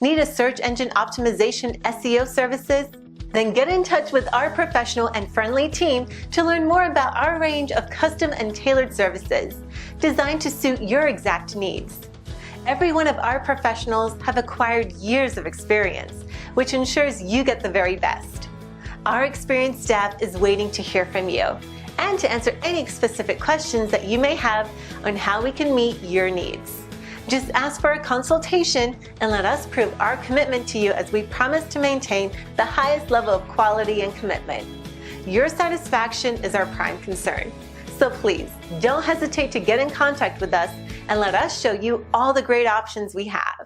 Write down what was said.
Need a search engine optimization SEO services? Then get in touch with our professional and friendly team to learn more about our range of custom and tailored services designed to suit your exact needs. Every one of our professionals have acquired years of experience, which ensures you get the very best. Our experienced staff is waiting to hear from you and to answer any specific questions that you may have on how we can meet your needs. Just ask for a consultation and let us prove our commitment to you as we promise to maintain the highest level of quality and commitment. Your satisfaction is our prime concern. So please, don't hesitate to get in contact with us and let us show you all the great options we have.